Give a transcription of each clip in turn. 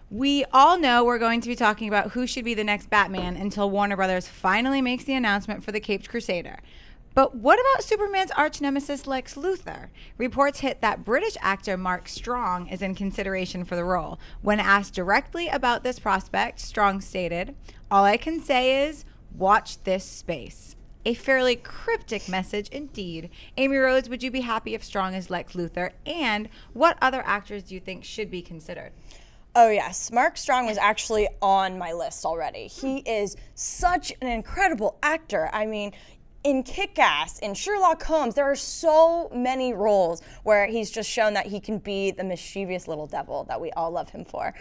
We all know we're going to be talking about who should be the next Batman until Warner Brothers finally makes the announcement for the Caped Crusader. But what about Superman's arch nemesis Lex Luthor? Reports hit that British actor Mark Strong is in consideration for the role. When asked directly about this prospect, Strong stated, "All I can say is, watch this space." A fairly cryptic message indeed. Amy Rhodes, would you be happy if Strong is Lex Luthor? And what other actors do you think should be considered? Oh, yes. Mark Strong was actually on my list already. He is such an incredible actor. I mean, in Kick-Ass, in Sherlock Holmes, there are so many roles where he's just shown that he can be the mischievous little devil that we all love him for.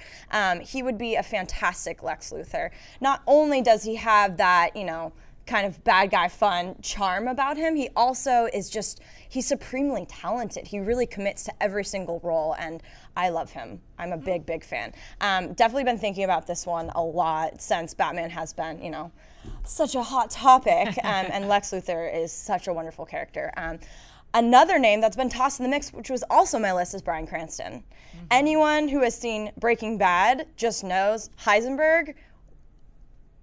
He would be a fantastic Lex Luthor. Not only does he have that, you know, kind of bad guy fun charm about him, he also is just, he's supremely talented. He really commits to every single role, and I love him. I'm a big, big fan. Definitely been thinking about this one a lot since Batman has been, you know, such a hot topic, and Lex Luthor is such a wonderful character. Another name that's been tossed in the mix, which was also my list, is Bryan Cranston. Anyone who has seen Breaking Bad just knows Heisenberg,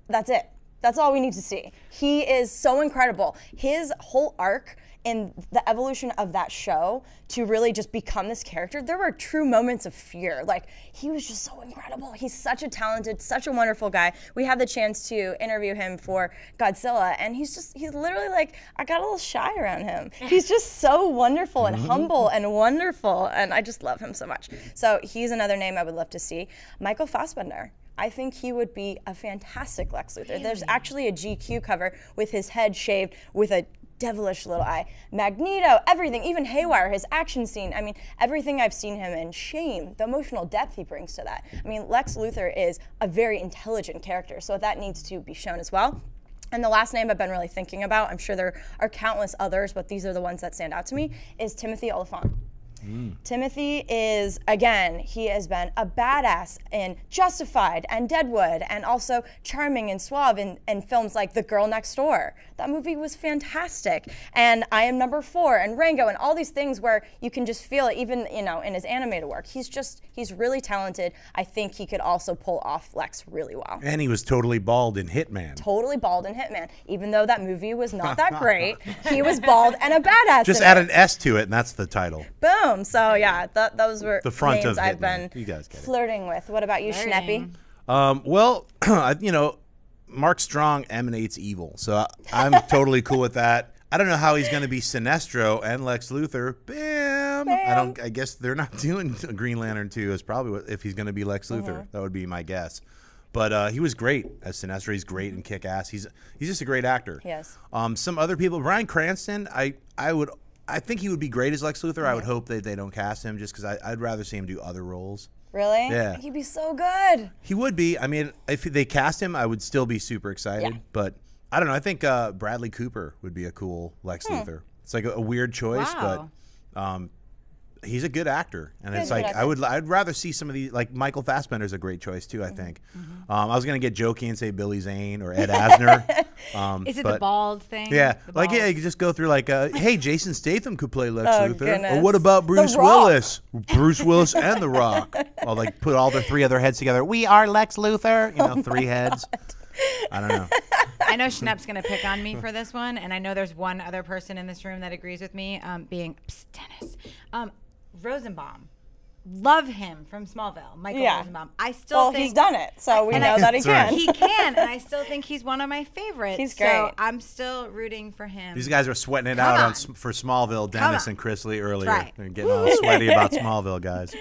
that's it. That's all we need to see. He is so incredible. His whole arc in the evolution of that show to really just become this character, there were true moments of fear. Like, he was just so incredible. He's such a talented, such a wonderful guy. We had the chance to interview him for Godzilla, and he's literally like, I got a little shy around him. He's just so wonderful and humble and wonderful, and I just love him so much. So he's another name I would love to see. Michael Fassbender. I think he would be a fantastic Lex Luthor. Really? There's actually a GQ cover with his head shaved with a devilish little eye. Magneto, everything, even Haywire, his action scene. I mean, everything I've seen him in, Shame, the emotional depth he brings to that. I mean, Lex Luthor is a very intelligent character, so that needs to be shown as well. And the last name I've been really thinking about, I'm sure there are countless others, but these are the ones that stand out to me, is Timothy Olyphant. Timothy is, again, he has been a badass in Justified and Deadwood, and also charming and suave in films like The Girl Next Door. That movie was fantastic. And I Am Number 4 and Rango and all these things where you can just feel it, even, you know, in his animated work. He's really talented. I think he could also pull off Lex really well. And he was totally bald in Hitman. Totally bald in Hitman. Even though that movie was not that great, he was bald and a badass. Just add an S to it, and that's the title. Boom. So yeah, those were the front names of I've been flirting with. What about you, Schneppy? Well, you know, Mark Strong emanates evil, so I'm totally cool with that. I don't know how he's going to be Sinestro and Lex Luthor. Bam! I guess they're not doing Green Lantern 2. Is probably what, if he's going to be Lex Luthor. That would be my guess. But he was great as Sinestro. He's great in Kick-Ass. He's just a great actor. Yes. Some other people, Bryan Cranston. I think he would be great as Lex Luthor. I would hope that they don't cast him just because I'd rather see him do other roles. Really? Yeah. He'd be so good. He would be. I mean, if they cast him, I would still be super excited. Yeah. But I don't know. I think Bradley Cooper would be a cool Lex Luthor. It's like a weird choice, but he's a good actor. And it's like I'd rather see some of these. Like Michael Fassbender's a great choice too, I think. I was gonna get jokey and say Billy Zane or Ed Asner. Is it the bald thing? Yeah, like you just go through like, hey, Jason Statham could play Lex Luthor. Goodness. Or what about Bruce Willis? Bruce Willis and The Rock. I'll like put all the three other heads together. We are Lex Luthor. You know, three heads. I don't know. I know Schnepp's going to pick on me for this one, and I know there's one other person in this room that agrees with me, being Dennis. Rosenbaum. Love him from Smallville, Michael Rosenbaum. I still think he's done it, so we know that he can. Right. He can, and I still think he's one of my favorites. He's great. So I'm still rooting for him. These guys are sweating it out for Smallville, Dennis and Chris Lee earlier. They're getting all sweaty about Smallville, guys.